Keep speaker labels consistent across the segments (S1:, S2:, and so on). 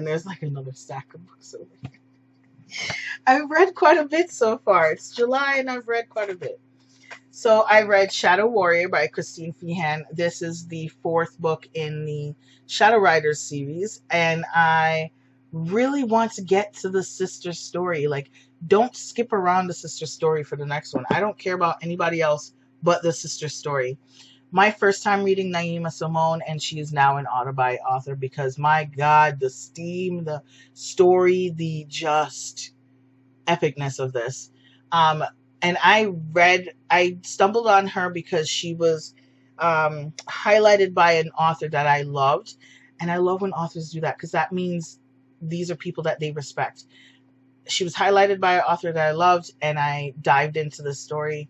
S1: And there's like another stack of books over here. I've read quite a bit so far. It's July and I've read quite a bit. So I read Shadow Warrior by Christine Feehan. This is the fourth book in the Shadow Riders series. And I really want to get to the sister story. Like, don't skip around the sister story for the next one. I don't care about anybody else but the sister story. My first time reading Naima Simone, and she is now an autobi author because, my God, the steam, the story, the just epicness of this. And I stumbled on her because she was highlighted by an author that I loved. And I love when authors do that because that means these are people that they respect. She was highlighted by an author that I loved, and I dived into the story.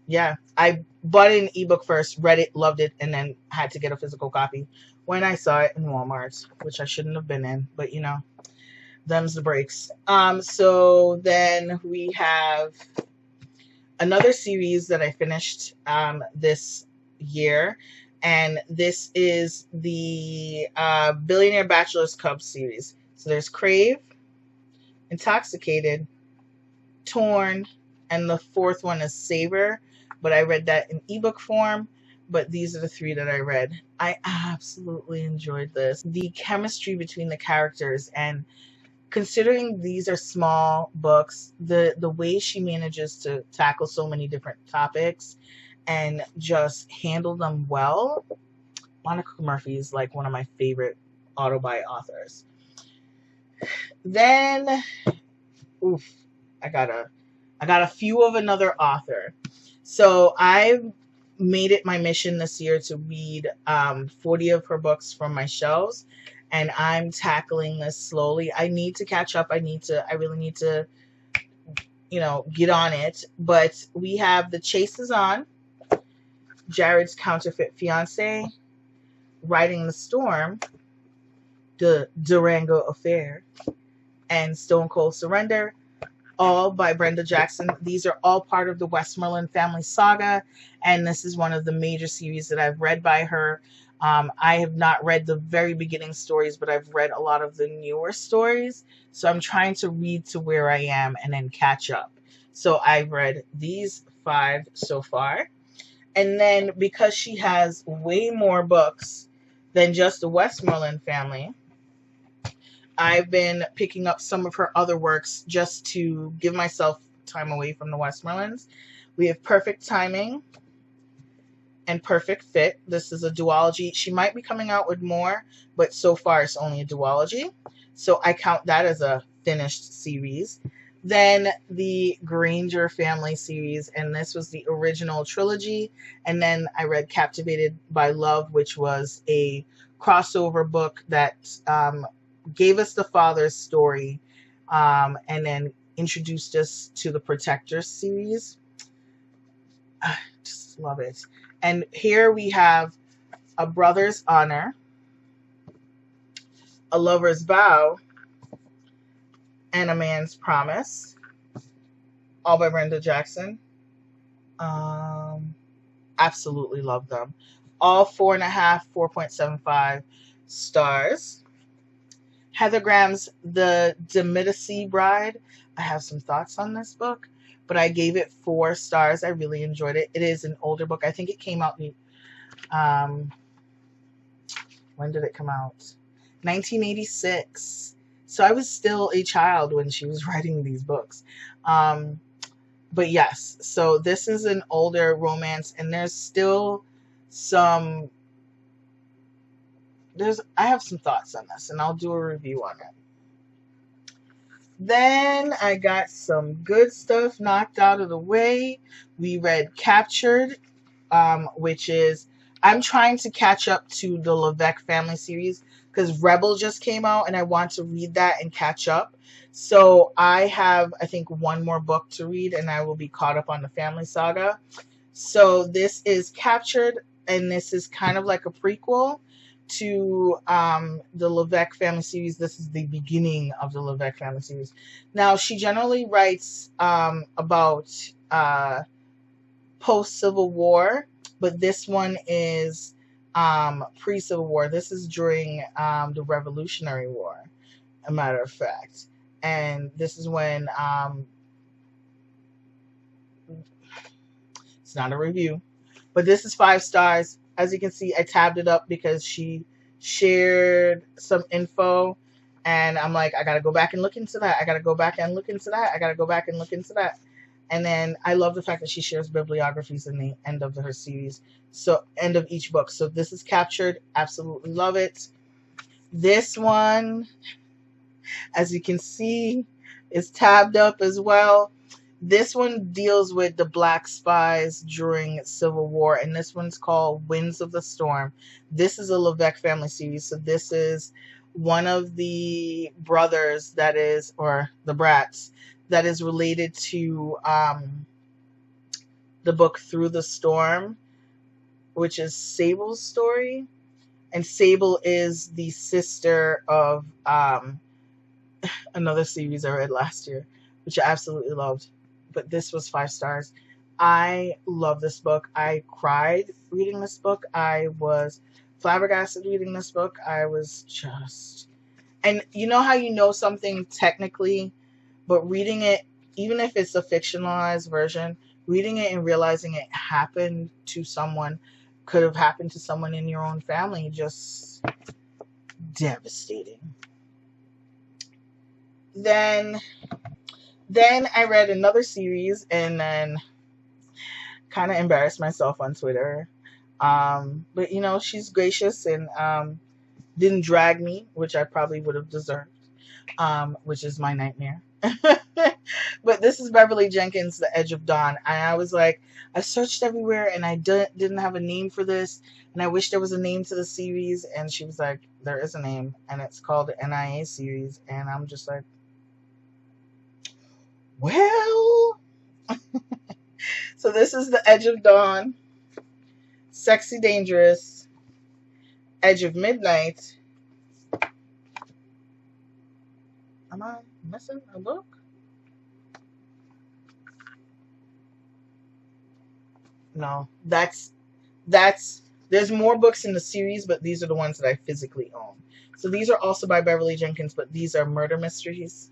S1: Yeah, I bought it in ebook first, read it, loved it, and then had to get a physical copy when I saw it in Walmart, which I shouldn't have been in, but you know, them's the breaks. So then we have another series that I finished this year, and this is the Billionaire Bachelors Cubs series. So there's Crave, Intoxicated, Torn, and the fourth one is Savor, but I read that in ebook form. But these are the three that I read. I absolutely enjoyed this. The chemistry between the characters, and considering these are small books, the way she manages to tackle so many different topics and just handle them well. Monica Murphy is like one of my favorite autobi authors. Then, I got a few of another author. So I've made it my mission this year to read 40 of her books from my shelves, and I'm tackling this slowly. I need to catch up. I really need to, get on it. But we have The Chase Is On, Jared's Counterfeit Fiance, Riding the Storm, The Durango Affair, and Stone Cold Surrender, all by Brenda Jackson. These are all part of the Westmoreland family saga, and this is one of the major series that I've read by her. I have not read the very beginning stories, but I've read a lot of the newer stories, so I'm trying to read to where I am and then catch up. So I've read these 5 so far, and then because she has way more books than just the Westmoreland family, I've been picking up some of her other works just to give myself time away from the Westmorelands. We have Perfect Timing and Perfect Fit. This is a duology. She might be coming out with more, but so far it's only a duology. So I count that as a finished series. Then the Granger family series, and this was the original trilogy. And then I read Captivated by Love, which was a crossover book that gave us the father's story, and then introduced us to the Protector series. I just love it. And here we have A Brother's Honor, A Lover's Vow, and A Man's Promise, all by Brenda Jackson. Absolutely love them. All 4.5, 4.75 stars. Heather Graham's The Demitacy Bride. I have some thoughts on this book, but I gave it 4 stars. I really enjoyed it. It is an older book. I think it came out when did it come out? 1986. So I was still a child when she was writing these books. But yes, so this is an older romance, and there's still some... I have some thoughts on this, and I'll do a review on it. Then I got some good stuff knocked out of the way. We read Captured, which is... I'm trying to catch up to the Levesque family series because Rebel just came out, and I want to read that and catch up. So I have, I think, 1 more book to read, and I will be caught up on the family saga. So this is Captured, and this is kind of like a prequel to the Levesque family series. This is the beginning of the Levesque family series. Now, she generally writes about post-Civil War, but this one is pre-Civil War. This is during the Revolutionary War, a matter of fact. And this is when it's not a review, but this is 5 stars. As you can see, I tabbed it up because she shared some info, and I'm like, I gotta go back and look into that. I gotta go back and look into that. I gotta go back and look into that. And then I love the fact that she shares bibliographies in the end of her series. So end of each book. So this is captured. Absolutely love it. This one, as you can see, is tabbed up as well. This one deals with the black spies during Civil War, and this one's called Winds of the Storm. This is a Levesque family series, so this is one of the brothers that is, or the brats, that is related to the book Through the Storm, which is Sable's story. And Sable is the sister of another series I read last year, which I absolutely loved. But this was 5 stars. I love this book. I cried reading this book. I was flabbergasted reading this book. I was just... And you know how you know something technically, but reading it, even if it's a fictionalized version, reading it and realizing it happened to someone, could have happened to someone in your own family, just devastating. Then I read another series and then kind of embarrassed myself on Twitter. But, you know, she's gracious and didn't drag me, which I probably would have deserved, which is my nightmare. But this is Beverly Jenkins' The Edge of Dawn. And I was like, I searched everywhere and I didn't have a name for this. And I wish there was a name to the series. And she was like, there is a name. And it's called the NIA series. And I'm just like, well. So this is The Edge of Dawn, Sexy Dangerous, Edge of Midnight. Am I missing a book? No, that's there's more books in the series, but these are the ones that I physically own. So these are also by Beverly Jenkins, but these are murder mysteries.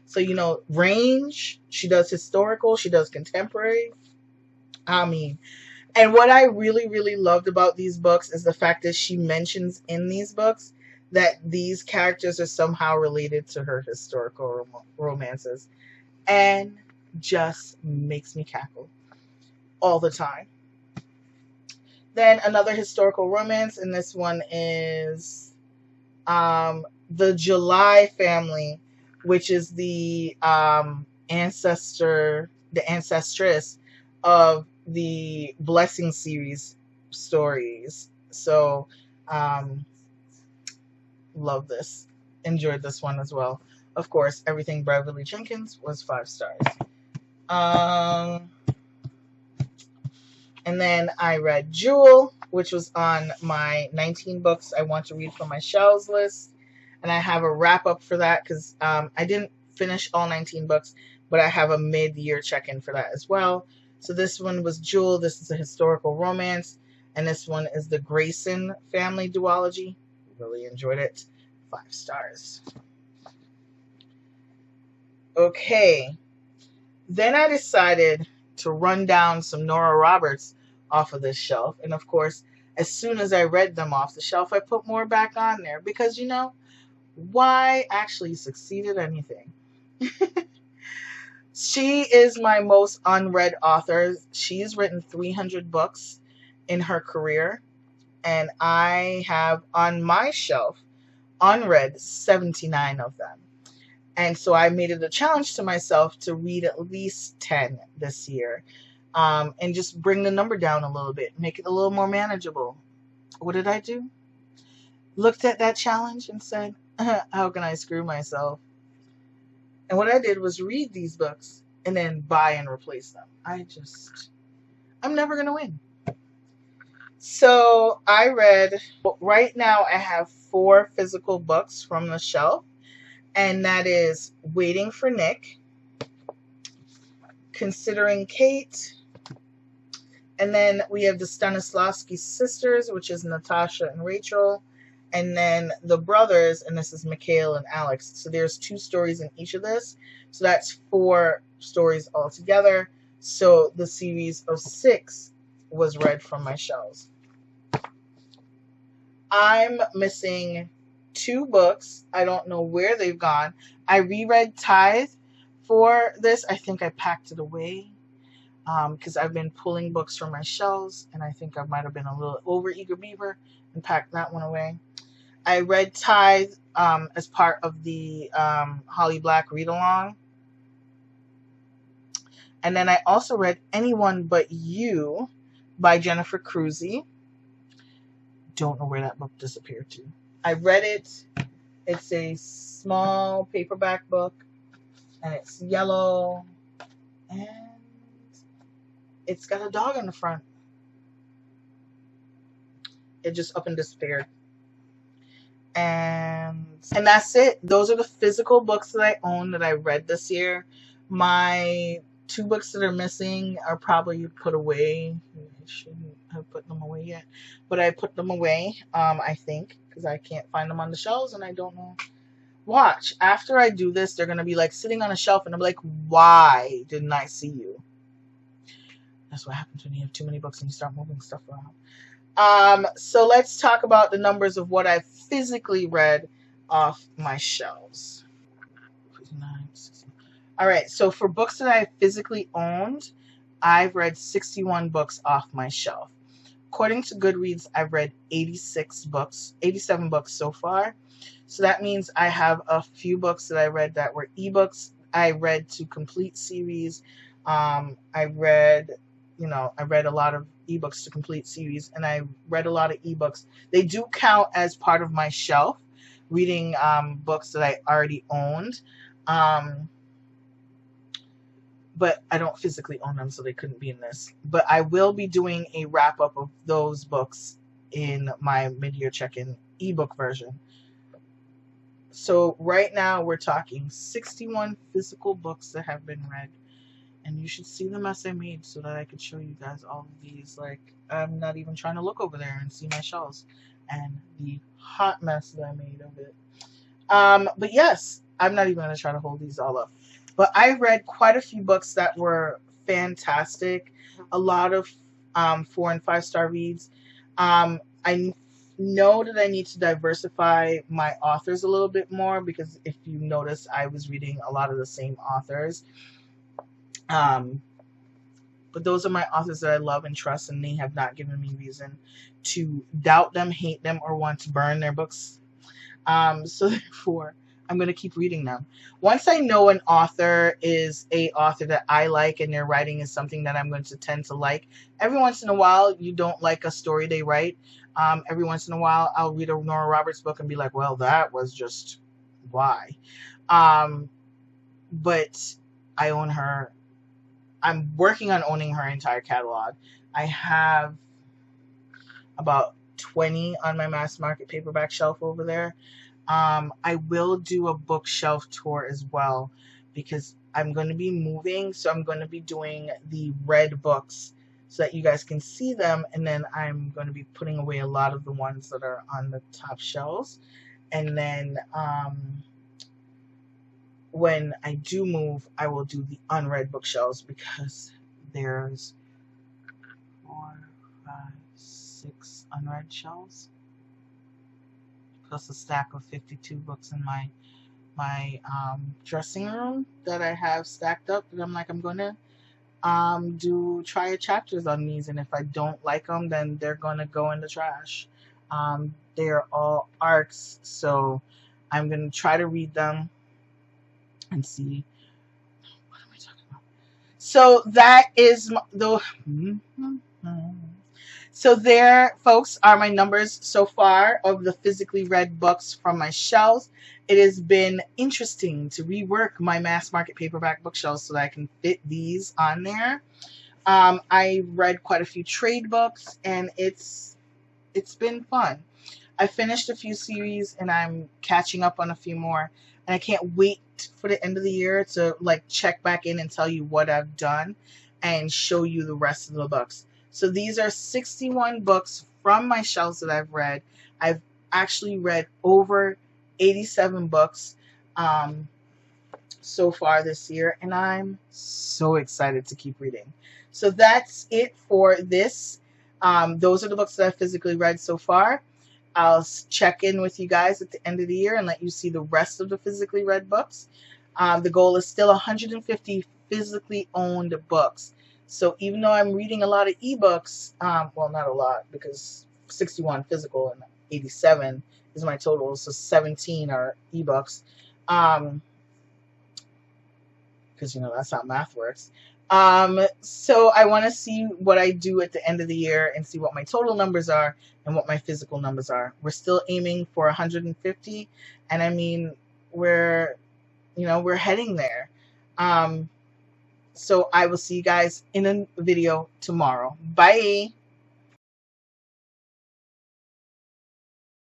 S1: So, you know, range, she does historical, she does contemporary. I mean, and what I really, really loved about these books is the fact that she mentions in these books that these characters are somehow related to her historical romances, and just makes me cackle all the time. Then another historical romance, and this one is the July family, which is the ancestress of the Blessing series stories. So love this. Enjoyed this one as well. Of course, everything Beverly Jenkins was 5 stars. And then I read Jewel, which was on my 19 books I want to read from my shelves list. And I have a wrap up for that because I didn't finish all 19 books, but I have a mid-year check-in for that as well. So this one was Jewel. This is a historical romance. And this one is the Grayson family duology. Really enjoyed it. 5 stars. Okay. Then I decided to run down some Nora Roberts off of this shelf. And of course, as soon as I read them off the shelf, I put more back on there. Because, you know, why actually succeed at anything? She is my most unread author. She's written 300 books in her career. And I have on my shelf unread 79 of them. And so I made it a challenge to myself to read at least 10 this year. And just bring the number down a little bit. Make it a little more manageable. What did I do? Looked at that challenge and said, how can I screw myself? And what I did was read these books and then buy and replace them. I'm never going to win. So I read, right now I have 4 physical books from the shelf. And that is Waiting for Nick, Considering Kate, And then we have the Stanislavski sisters, which is Natasha and Rachel. And then the brothers, and this is Mikhail and Alex. So there's 2 stories in each of this. So that's 4 stories altogether. So the series of 6 was read from my shelves. I'm missing 2 books. I don't know where they've gone. I reread Tithe for this. I think I packed it away because I've been pulling books from my shelves, and I think I might have been a little over eager beaver and packed that one away. I read Tithe as part of the Holly Black read-along. And then I also read Anyone But You by Jennifer Cruzy. Don't know where that book disappeared to. I read it. It's a small paperback book, and it's yellow, and it's got a dog on the front. It just up and disappeared. And that's it. Those are the physical books that I own that I read this year. My 2 books that are missing are probably put away. I shouldn't have put them away yet, but I put them away, I think, because I can't find them on the shelves, and I don't know. Watch. After I do this, they're going to be like sitting on a shelf, and I'm like, why didn't I see you? That's what happens when you have too many books and you start moving stuff around. So let's talk about the numbers of what I physically read off my shelves. All right, so for books that I physically owned, I've read 61 books off my shelf. According to Goodreads, I've read 87 books so far. So that means I have a few books that I read that were ebooks. I read 2 complete series. I read a lot of ebooks to complete series, and I read a lot of ebooks. They do count as part of my shelf, reading books that I already owned. But I don't physically own them, so they couldn't be in this. But I will be doing a wrap-up of those books in my mid-year check-in ebook version. So right now we're talking 61 physical books that have been read. And you should see the mess I made so that I could show you guys all of these. Like, I'm not even trying to look over there and see my shelves. And the hot mess that I made of it. But yes, I'm not even going to try to hold these all up. But I read quite a few books that were fantastic. A lot of 4 and 5 star reads. I know that I need to diversify my authors a little bit more, because if you notice, I was reading a lot of the same authors. But those are my authors that I love and trust, and they have not given me reason to doubt them, hate them, or want to burn their books. So therefore, I'm going to keep reading them. Once I know an author is a author that I like and their writing is something that I'm going to tend to like, every once in a while, you don't like a story they write. Every once in a while, I'll read a Nora Roberts book and be like, well, that was just why. But I own her. I'm working on owning her entire catalog. I have about 20 on my mass market paperback shelf over there. I will do a bookshelf tour as well, because I'm going to be moving. So I'm going to be doing the red books so that you guys can see them. And then I'm going to be putting away a lot of the ones that are on the top shelves. And then when I do move, I will do the unread bookshelves, because there's 4, 5, 6 unread shelves, plus a stack of 52 books in my dressing room that I have stacked up, that I'm like, I'm going to do triad chapters on these, and if I don't like them, then they're going to go in the trash. They're all arcs, so I'm going to try to read them and see, what am I talking about? So that is So there, folks, are my numbers so far of the physically read books from my shelves. It has been interesting to rework my mass market paperback bookshelves so that I can fit these on there. I read quite a few trade books, and it's been fun. I finished a few series, and I'm catching up on a few more. And I can't wait for the end of the year to like check back in and tell you what I've done and show you the rest of the books. So these are 61 books from my shelves that I've read. I've actually read over 87 books so far this year, and I'm so excited to keep reading. So that's it for this. Those are the books that I've physically read so far. I'll check in with you guys at the end of the year and let you see the rest of the physically read books. The goal is still 150 physically owned books. So even though I'm reading a lot of ebooks, well, not a lot, because 61 physical and 87 is my total, so 17 are ebooks. Because that's how math works. So I want to see what I do at the end of the year and see what my total numbers are and what my physical numbers are. We're still aiming for 150, and I mean we're heading there. So I will see you guys in a video tomorrow. Bye.